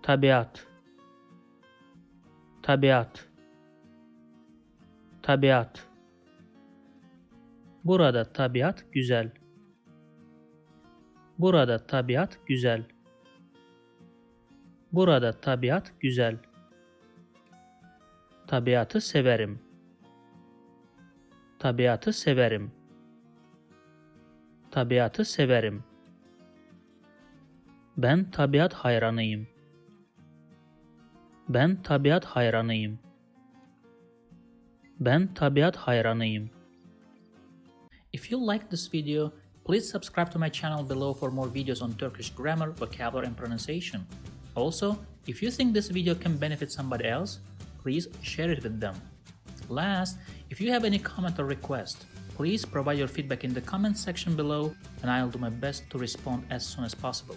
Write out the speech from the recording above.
Tabiat, tabiat, tabiat. Burada tabiat güzel. Burada tabiat güzel. Burada tabiat güzel. Tabiatı severim. Tabiatı severim. Tabiatı severim. Ben tabiat hayranıyım. Ben tabiat hayranıyım. Ben tabiat hayranıyım. If you liked this video, please subscribe to my channel below for more videos on Turkish grammar, vocabulary and pronunciation. Also, if you think this video can benefit somebody else, please share it with them. Last, if you have any comment or request, please provide your feedback in the comment section below and I'll do my best to respond as soon as possible.